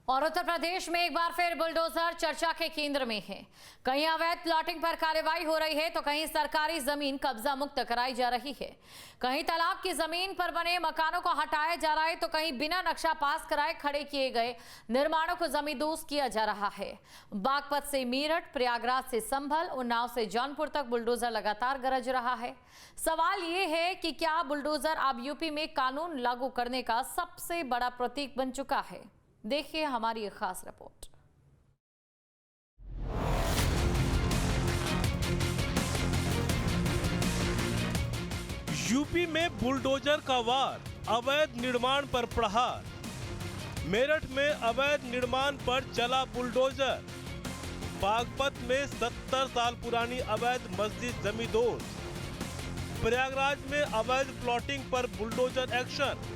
और उत्तर प्रदेश में एक बार फिर बुलडोजर चर्चा के केंद्र में है। कहीं अवैध प्लॉटिंग पर कार्रवाई हो रही है तो कहीं सरकारी जमीन कब्जा मुक्त कराई जा रही है। कहीं तालाब की जमीन पर बने मकानों को हटाया जा रहा है तो कहीं बिना नक्शा पास कराए खड़े किए गए निर्माणों को जमींदोज किया जा रहा है। बागपत से मेरठ, प्रयागराज से संभल, उन्नाव से जौनपुर तक बुलडोजर लगातार गरज रहा है। सवाल ये है कि क्या बुलडोजर अब यूपी में कानून लागू करने का सबसे बड़ा प्रतीक बन चुका है? देखिए हमारी एक खास रिपोर्ट। यूपी में बुलडोजर का वार, अवैध निर्माण पर प्रहार। मेरठ में अवैध निर्माण पर चला बुलडोजर। बागपत में 70 साल पुरानी अवैध मस्जिद जमींदोज। प्रयागराज में अवैध प्लॉटिंग पर बुलडोजर एक्शन।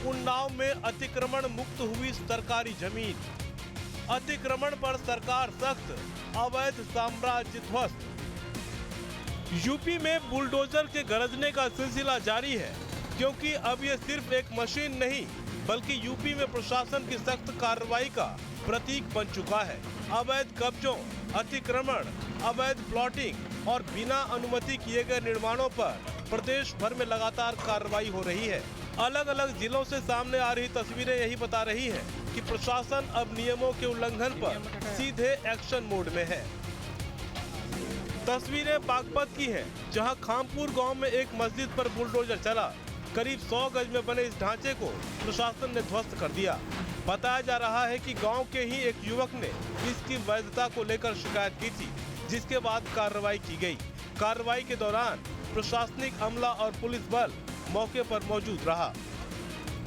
उन्नाव में अतिक्रमण मुक्त हुई सरकारी जमीन। अतिक्रमण पर सरकार सख्त, अवैध साम्राज्य ध्वस्त। यूपी में बुलडोजर के गरजने का सिलसिला जारी है, क्योंकि अब ये सिर्फ एक मशीन नहीं बल्कि यूपी में प्रशासन की सख्त कार्रवाई का प्रतीक बन चुका है। अवैध कब्जों, अतिक्रमण, अवैध प्लॉटिंग और बिना अनुमति किए गए निर्माणों पर प्रदेश भर में लगातार कार्रवाई हो रही है। अलग अलग जिलों से सामने आ रही तस्वीरें यही बता रही हैं कि प्रशासन अब नियमों के उल्लंघन पर सीधे एक्शन मोड में है। तस्वीरें बागपत की हैं, जहां खामपुर गांव में एक मस्जिद पर बुलडोजर चला। करीब 100 गज में बने इस ढांचे को प्रशासन ने ध्वस्त कर दिया। बताया जा रहा है कि गांव के ही एक युवक ने इसकी वैधता को लेकर शिकायत की थी, जिसके बाद कार्रवाई की गई। कार्रवाई के दौरान प्रशासनिक अमला और पुलिस बल मौके पर मौजूद रहा।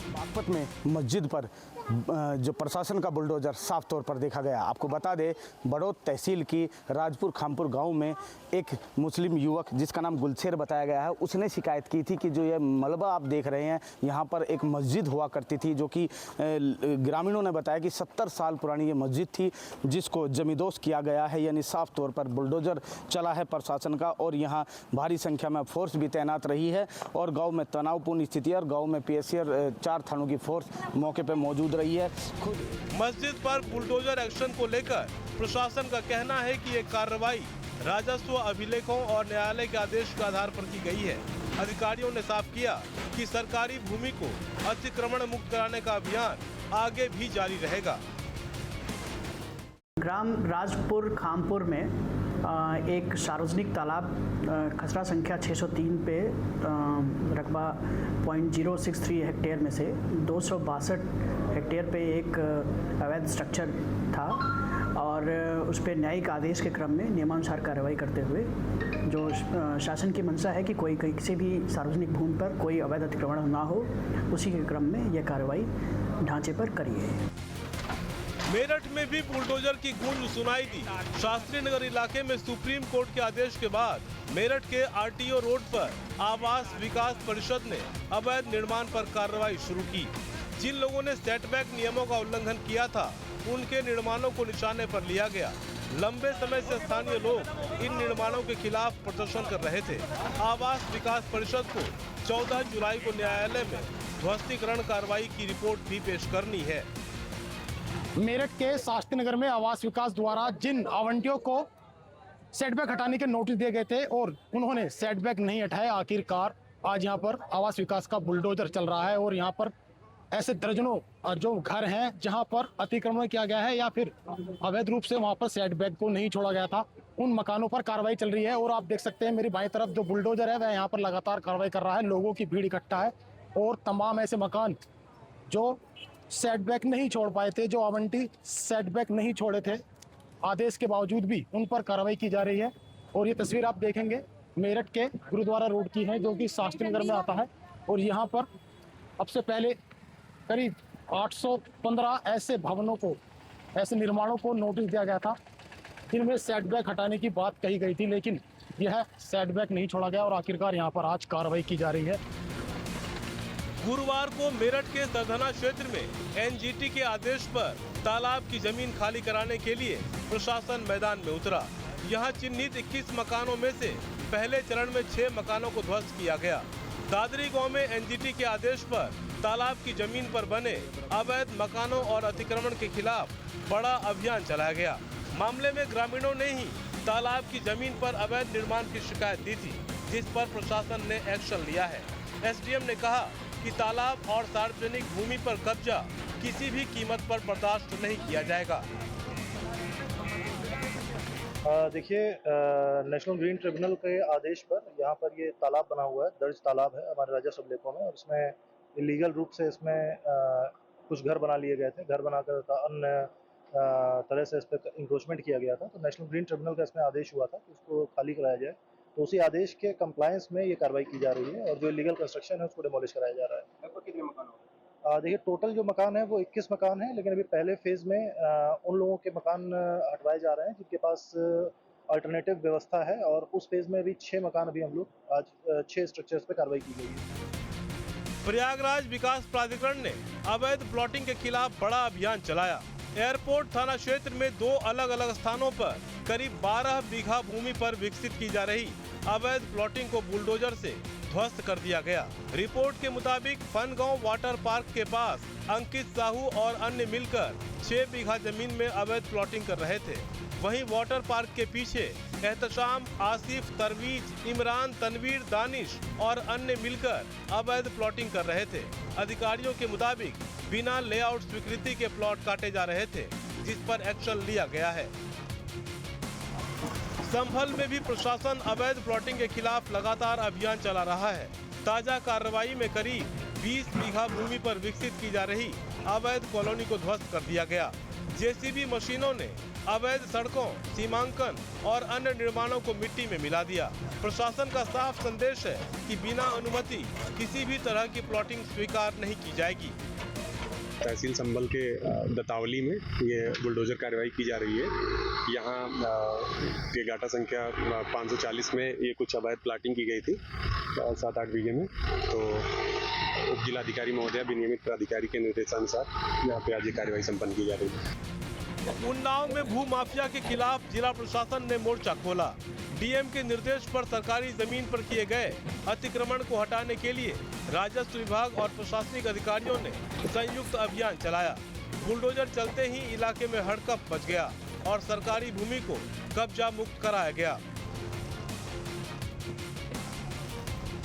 बागपत में मस्जिद पर जो प्रशासन का बुलडोजर साफ तौर पर देखा गया। आपको बता दें, बड़ौद तहसील की राजपुर खामपुर गांव में एक मुस्लिम युवक जिसका नाम गुलशेर बताया गया है, उसने शिकायत की थी कि जो ये मलबा आप देख रहे हैं, यहाँ पर एक मस्जिद हुआ करती थी, जो कि ग्रामीणों ने बताया कि 70 साल पुरानी ये मस्जिद थी, जिसको जमींदोज किया गया है। यानी साफ तौर पर बुलडोजर चला है प्रशासन का और यहाँ भारी संख्या में फोर्स भी तैनात रही है और गाँव में तनावपूर्ण स्थिति है और गाँव में PSR 4 थानों की फोर्स मौके पर मौजूद रही है। मस्जिद पर बुलडोजर एक्शन को लेकर प्रशासन का कहना है कि ये कार्रवाई राजस्व अभिलेखों और न्यायालय के आदेश के आधार पर की गई है। अधिकारियों ने साफ किया कि सरकारी भूमि को अतिक्रमण मुक्त कराने का अभियान आगे भी जारी रहेगा। ग्राम राजपुर खामपुर में एक सार्वजनिक तालाब खसरा संख्या 603 पे रकबा 0.063 हेक्टेयर में से 262 हेक्टेयर पे एक अवैध स्ट्रक्चर था और उस पर न्यायिक आदेश के क्रम में नियमानुसार कार्रवाई करते हुए जो शासन की मंशा है कि कोई किसी भी सार्वजनिक भूमि पर कोई अवैध अतिक्रमण ना हो, उसी के क्रम में यह कार्रवाई ढांचे पर करी है। मेरठ में भी बुलडोजर की गूंज सुनाई दी। शास्त्री नगर इलाके में सुप्रीम कोर्ट के आदेश के बाद मेरठ के RTO रोड पर आवास विकास परिषद ने अवैध निर्माण पर कार्रवाई शुरू की। जिन लोगों ने सेटबैक नियमों का उल्लंघन किया था, उनके निर्माणों को निशाने पर लिया गया। लंबे समय से स्थानीय लोग इन निर्माणों के खिलाफ प्रदर्शन कर रहे थे। आवास विकास परिषद को 14 जुलाई को न्यायालय में ध्वस्तीकरण कार्रवाई की रिपोर्ट भी पेश करनी है। मेरठ के शास्त्री नगर में आवास विकास द्वारा जिन आवंटियों को सेटबैक हटाने के नोटिस दिए गए थे और उन्होंने सेटबैक नहीं हटाए, आखिरकार आज यहां पर आवास विकास का बुलडोजर चल रहा है और यहां पर ऐसे दर्जनों जो घर हैं जहां पर अतिक्रमण किया गया है या फिर अवैध रूप से वहां पर सेटबैक को नहीं छोड़ा गया था, उन मकानों पर कार्रवाई चल रही है। और आप देख सकते हैं मेरी बाईं तरफ जो बुलडोजर है वह यहाँ पर लगातार कार्रवाई कर रहा है। लोगों की भीड़ इकट्ठा है और तमाम ऐसे मकान जो सेटबैक नहीं छोड़ पाए थे, जो आवंटी सेटबैक नहीं छोड़े थे आदेश के बावजूद भी, उन पर कार्रवाई की जा रही है। और ये तस्वीर आप देखेंगे मेरठ के गुरुद्वारा रोड की है, जो कि शास्त्री नगर में आता है। और यहाँ पर अब से पहले करीब 815 ऐसे भवनों को, ऐसे निर्माणों को नोटिस दिया गया था, जिनमें सेटबैक हटाने की बात कही गई थी, लेकिन यह सेटबैक नहीं छोड़ा गया और आखिरकार यहाँ पर आज कार्रवाई की जा रही है। गुरुवार को मेरठ के सरधना क्षेत्र में NGT के आदेश पर तालाब की जमीन खाली कराने के लिए प्रशासन मैदान में उतरा। यहां चिन्हित 21 मकानों में से पहले चरण में 6 मकानों को ध्वस्त किया गया। दादरी गांव में NGT के आदेश पर तालाब की जमीन पर बने अवैध मकानों और अतिक्रमण के खिलाफ बड़ा अभियान चलाया गया। मामले में ग्रामीणों ने ही तालाब की जमीन पर अवैध निर्माण की शिकायत दी थी, जिस पर प्रशासन ने एक्शन लिया है। एसडीएम ने कहा कि तालाब और सार्वजनिक भूमि पर कब्जा किसी भी कीमत पर बर्दाश्त नहीं किया जाएगा। देखिए, नेशनल ग्रीन ट्रिब्यूनल के आदेश पर यहाँ पर ये तालाब बना हुआ है, दर्ज तालाब है हमारे राजस्व अभिलेखों में, और इसमें इलीगल रूप से इसमें कुछ घर बना लिए गए थे। घर बनाकर अन्य तरह से इस पर इंक्रोचमेंट किया गया था। तो नेशनल ग्रीन ट्रिब्यूनल का इसमें आदेश हुआ था कि उसको खाली कराया जाए। तो उसी आदेश के कंप्लायंस में ये कार्रवाई की जा रही है और जो इलीगल कंस्ट्रक्शन है उसको डिमोलिश कराया जा रहा है। लगभग कितने मकान हो? देखिए, टोटल जो मकान है वो 21 मकान है, लेकिन अभी पहले फेज में उन लोगों के मकान हटवाए जा रहे हैं जिनके पास अल्टरनेटिव व्यवस्था है, और उस फेज में अभी 6 मकान अभी हम लोग आज 6 स्ट्रक्चर्स पे कार्रवाई की गई है। प्रयागराज विकास प्राधिकरण ने अवैध प्लॉटिंग के खिलाफ बड़ा अभियान चलाया। एयरपोर्ट थाना क्षेत्र में 2 अलग अलग स्थानों पर करीब 12 बीघा भूमि पर विकसित की जा रही अवैध प्लॉटिंग को बुलडोजर से ध्वस्त कर दिया गया। रिपोर्ट के मुताबिक फनगांव वाटर पार्क के पास अंकित साहू और अन्य मिलकर 6 बीघा जमीन में अवैध प्लॉटिंग कर रहे थे। वहीं वाटर पार्क के पीछे एहतशाम, आसिफ, तरवीज, इमरान, तनवीर, दानिश और अन्य मिलकर अवैध प्लॉटिंग कर रहे थे। अधिकारियों के मुताबिक बिना लेआउट स्वीकृति के प्लॉट काटे जा रहे थे, जिस पर एक्शन लिया गया है। संभल में भी प्रशासन अवैध प्लॉटिंग के खिलाफ लगातार अभियान चला रहा है। ताजा कार्रवाई में करीब 20 बीघा भूमि पर विकसित की जा रही अवैध कॉलोनी को ध्वस्त कर दिया गया। जेसीबी मशीनों ने अवैध सड़कों, सीमांकन और अन्य निर्माणों को मिट्टी में मिला दिया। प्रशासन का साफ संदेश है कि बिना अनुमति किसी भी तरह की प्लॉटिंग स्वीकार नहीं की जाएगी। तहसील संभल के दतावली में ये बुलडोजर कार्रवाई की जा रही है। यहाँ के गाटा संख्या 540 में ये कुछ अवैध प्लाटिंग की गई थी 7-8 बीघे में। तो उप जिलाधिकारी महोदय विनियमित प्राधिकारी के निर्देशानुसार यहाँ पे आज ये कार्रवाई संपन्न की जा रही है। उन्नाव में भू माफिया के खिलाफ जिला प्रशासन ने मोर्चा खोला। डीएम के निर्देश पर सरकारी जमीन पर किए गए अतिक्रमण को हटाने के लिए राजस्व विभाग और प्रशासनिक अधिकारियों ने संयुक्त अभियान चलाया। बुलडोजर चलते ही इलाके में हड़कंप मच गया और सरकारी भूमि को कब्जा मुक्त कराया गया।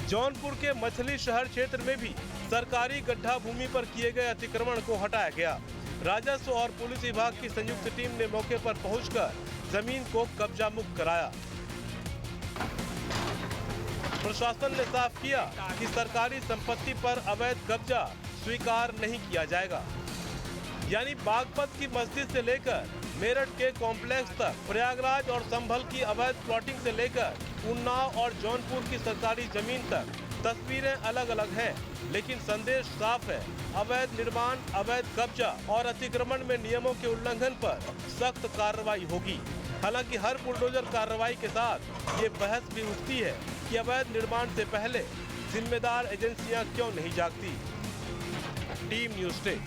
जौनपुर के मछली शहर क्षेत्र में भी सरकारी गड्ढा भूमि पर किए गए अतिक्रमण को हटाया गया। राजस्व और पुलिस विभाग की संयुक्त टीम ने मौके पर पहुंचकर जमीन को कब्जा मुक्त कराया। प्रशासन ने साफ किया कि सरकारी संपत्ति पर अवैध कब्जा स्वीकार नहीं किया जाएगा। यानी बागपत की मस्जिद से लेकर मेरठ के कॉम्प्लेक्स तक, प्रयागराज और संभल की अवैध प्लॉटिंग से लेकर उन्नाव और जौनपुर की सरकारी जमीन तक तस्वीरें अलग अलग हैं, लेकिन संदेश साफ है। अवैध निर्माण, अवैध कब्जा और अतिक्रमण में नियमों के उल्लंघन पर सख्त कार्रवाई होगी। हालांकि हर बुलडोजर कार्रवाई के साथ ये बहस भी उठती है कि अवैध निर्माण से पहले जिम्मेदार एजेंसियां क्यों नहीं जागती। Team news day.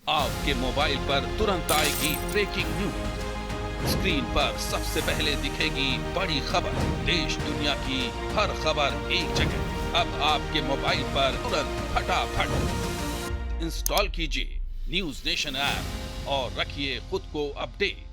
आपके मोबाइल पर तुरंत आएगी ब्रेकिंग न्यूज। स्क्रीन पर सबसे पहले दिखेगी बड़ी खबर। देश दुनिया की हर खबर एक जगह। अब आपके मोबाइल पर तुरंत फटाफट इंस्टॉल कीजिए न्यूज़ नेशन ऐप और रखिए खुद को अपडेट।